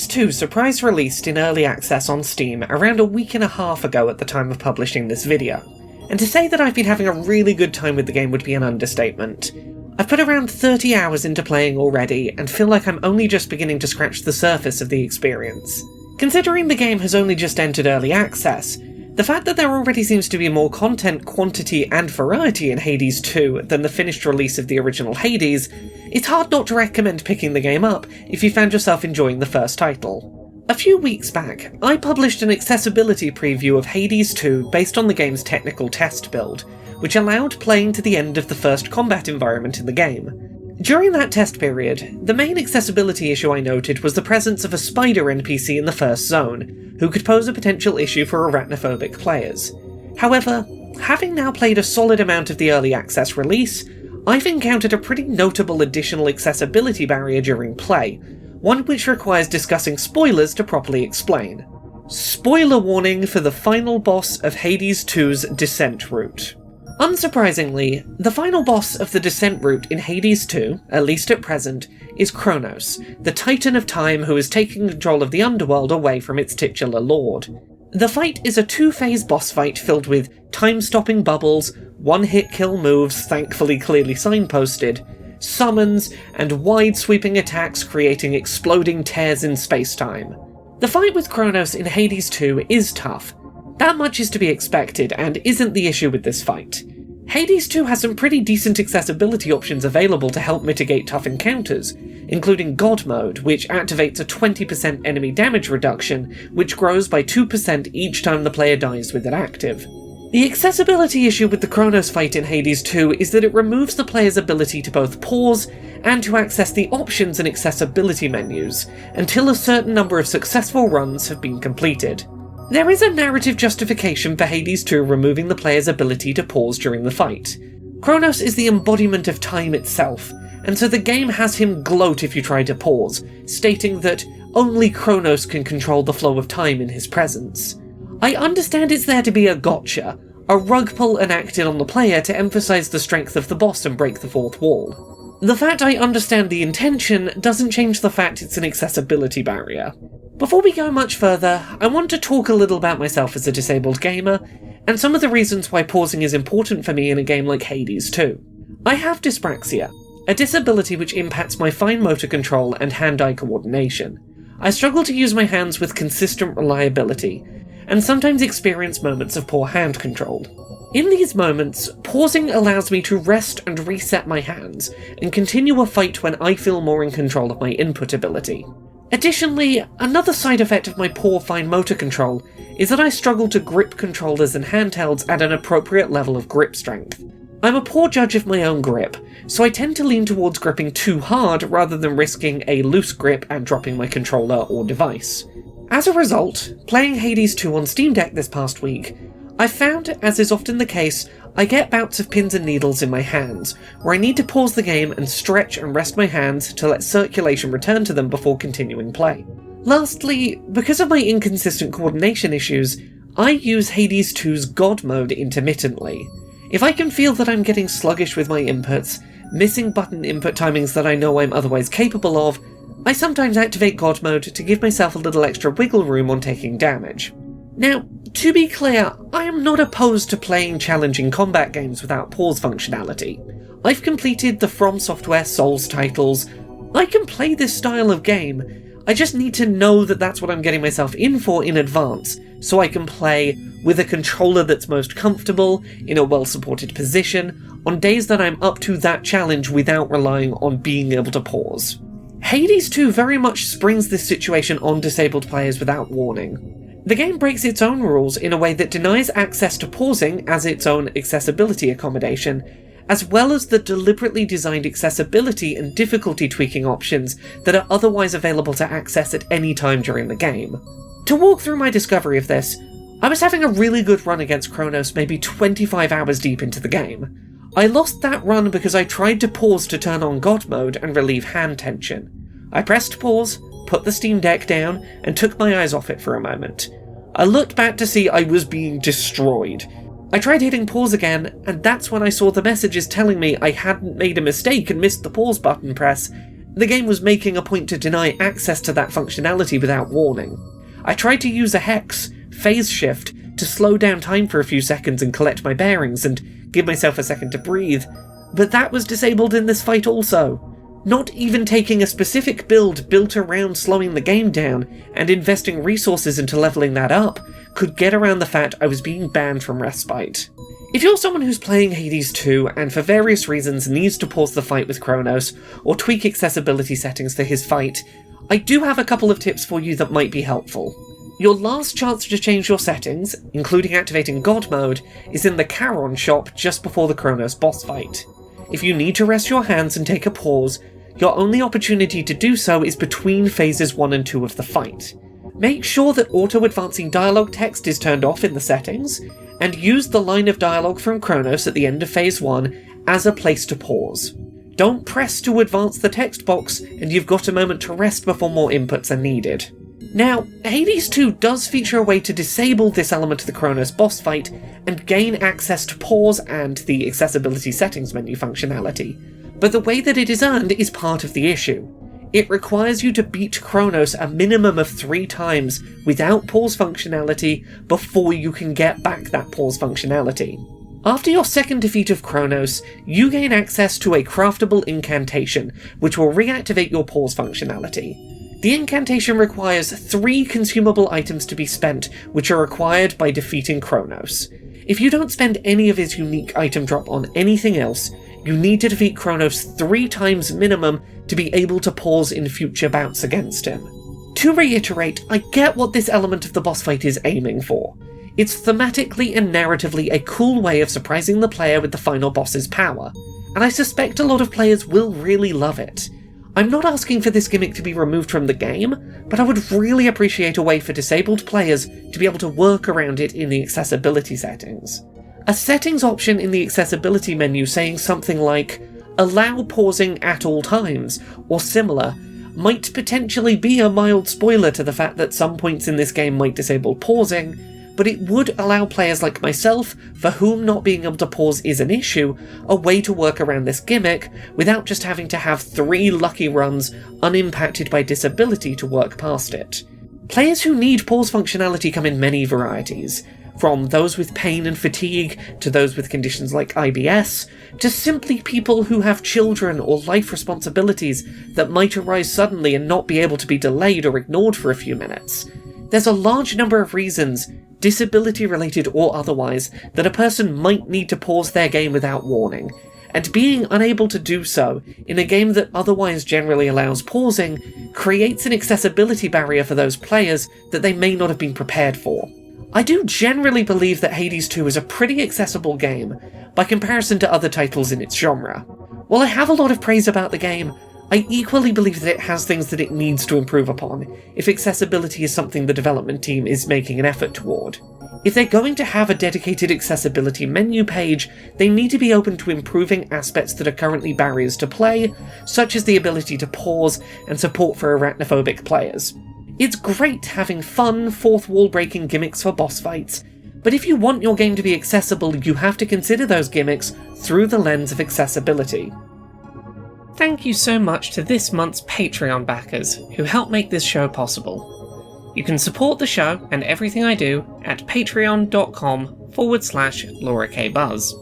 Hades 2 surprise released in early access on Steam around a week and a half ago at the time of publishing this video, and to say that I've been having a really good time with the game would be an understatement. I've put around 30 hours into playing already, and feel like I'm only just beginning to scratch the surface of the experience. Considering the game has only just entered early access, the fact that there already seems to be more content, quantity, and variety in Hades 2 than the finished release of the original Hades, it's hard not to recommend picking the game up if you found yourself enjoying the first title. A few weeks back, I published an accessibility preview of Hades 2 based on the game's technical test build, which allowed playing to the end of the first combat environment in the game. During that test period, the main accessibility issue I noted was the presence of a spider NPC in the first zone, who could pose a potential issue for arachnophobic players. However, having now played a solid amount of the early access release, I've encountered a pretty notable additional accessibility barrier during play, one which requires discussing spoilers to properly explain. Spoiler warning for the final boss of Hades 2's Descent route. Unsurprisingly, the final boss of the Descent route in Hades 2, at least at present, is Kronos, the Titan of Time who is taking control of the underworld away from its titular lord. The fight is a two-phase boss fight filled with time-stopping bubbles, one-hit kill moves, thankfully clearly signposted, summons, and wide-sweeping attacks creating exploding tears in space-time. The fight with Kronos in Hades 2 is tough. That much is to be expected, and isn't the issue with this fight. Hades 2 has some pretty decent accessibility options available to help mitigate tough encounters, including God Mode, which activates a 20% enemy damage reduction, which grows by 2% each time the player dies with it active. The accessibility issue with the Kronos fight in Hades 2 is that it removes the player's ability to both pause and to access the options and accessibility menus, until a certain number of successful runs have been completed. There is a narrative justification for Hades 2 removing the player's ability to pause during the fight. Kronos is the embodiment of time itself, and so the game has him gloat if you try to pause, stating that only Kronos can control the flow of time in his presence. I understand it's there to be a gotcha, a rug pull enacted on the player to emphasise the strength of the boss and break the fourth wall. The fact I understand the intention doesn't change the fact it's an accessibility barrier. Before we go much further, I want to talk a little about myself as a disabled gamer, and some of the reasons why pausing is important for me in a game like Hades 2. I have dyspraxia, a disability which impacts my fine motor control and hand-eye coordination. I struggle to use my hands with consistent reliability, and sometimes experience moments of poor hand control. In these moments, pausing allows me to rest and reset my hands, and continue a fight when I feel more in control of my input ability. Additionally, another side effect of my poor fine motor control is that I struggle to grip controllers and handhelds at an appropriate level of grip strength. I'm a poor judge of my own grip, so I tend to lean towards gripping too hard rather than risking a loose grip and dropping my controller or device. As a result, playing Hades 2 on Steam Deck this past week, I've found, as is often the case, I get bouts of pins and needles in my hands, where I need to pause the game and stretch and rest my hands to let circulation return to them before continuing play. Lastly, because of my inconsistent coordination issues, I use Hades 2's God Mode intermittently. If I can feel that I'm getting sluggish with my inputs, missing button input timings that I know I'm otherwise capable of, I sometimes activate God Mode to give myself a little extra wiggle room on taking damage. Now, to be clear, I am not opposed to playing challenging combat games without pause functionality. I've completed the From Software Souls titles. I can play this style of game. I just need to know that that's what I'm getting myself in for in advance, so I can play with a controller that's most comfortable, in a well-supported position, on days that I'm up to that challenge without relying on being able to pause. Hades 2 very much springs this situation on disabled players without warning. The game breaks its own rules in a way that denies access to pausing as its own accessibility accommodation, as well as the deliberately designed accessibility and difficulty tweaking options that are otherwise available to access at any time during the game. To walk through my discovery of this, I was having a really good run against Kronos maybe 25 hours deep into the game. I lost that run because I tried to pause to turn on God Mode and relieve hand tension. I pressed pause, put the Steam Deck down, and took my eyes off it for a moment. I looked back to see I was being destroyed. I tried hitting pause again, and that's when I saw the messages telling me I hadn't made a mistake and missed the pause button press, The game was making a point to deny access to that functionality without warning. I tried to use a hex, phase shift, to slow down time for a few seconds and collect my bearings and give myself a second to breathe, but that was disabled in this fight also. Not even taking a specific build built around slowing the game down and investing resources into leveling that up could get around the fact I was being banned from respite. If you're someone who's playing Hades 2 and for various reasons needs to pause the fight with Kronos or tweak accessibility settings for his fight, I do have a couple of tips for you that might be helpful. Your last chance to change your settings, including activating God mode, is in the Charon shop just before the Kronos boss fight. If you need to rest your hands and take a pause, your only opportunity to do so is between phases 1 and 2 of the fight. Make sure that auto-advancing dialogue text is turned off in the settings, and use the line of dialogue from Kronos at the end of phase 1 as a place to pause. Don't press to advance the text box, and you've got a moment to rest before more inputs are needed. Now, Hades 2 does feature a way to disable this element of the Kronos boss fight and gain access to pause and the accessibility settings menu functionality, but the way that it is earned is part of the issue. It requires you to beat Kronos a minimum of 3 times without pause functionality before you can get back that pause functionality. After your second defeat of Kronos, you gain access to a craftable incantation, which will reactivate your pause functionality. The incantation requires 3 consumable items to be spent, which are required by defeating Kronos. If you don't spend any of his unique item drop on anything else, you need to defeat Kronos 3 times minimum to be able to pause in future bouts against him. To reiterate, I get what this element of the boss fight is aiming for. It's thematically and narratively a cool way of surprising the player with the final boss's power, and I suspect a lot of players will really love it. I'm not asking for this gimmick to be removed from the game, but I would really appreciate a way for disabled players to be able to work around it in the accessibility settings. A settings option in the accessibility menu saying something like, allow pausing at all times, or similar, might potentially be a mild spoiler to the fact that some points in this game might disable pausing, but it would allow players like myself, for whom not being able to pause is an issue, a way to work around this gimmick without just having to have 3 lucky runs unimpacted by disability to work past it. Players who need pause functionality come in many varieties, from those with pain and fatigue, to those with conditions like IBS, to simply people who have children or life responsibilities that might arise suddenly and not be able to be delayed or ignored for a few minutes. There's a large number of reasons, disability-related or otherwise, that a person might need to pause their game without warning, and being unable to do so in a game that otherwise generally allows pausing creates an accessibility barrier for those players that they may not have been prepared for. I do generally believe that Hades 2 is a pretty accessible game by comparison to other titles in its genre. While I have a lot of praise about the game, I equally believe that it has things that it needs to improve upon, if accessibility is something the development team is making an effort toward. If they're going to have a dedicated accessibility menu page, they need to be open to improving aspects that are currently barriers to play, such as the ability to pause and support for arachnophobic players. It's great having fun, fourth wall breaking gimmicks for boss fights, but if you want your game to be accessible, you have to consider those gimmicks through the lens of accessibility. Thank you so much to this month's Patreon backers, who help make this show possible. You can support the show and everything I do at patreon.com/LauraKBuzz.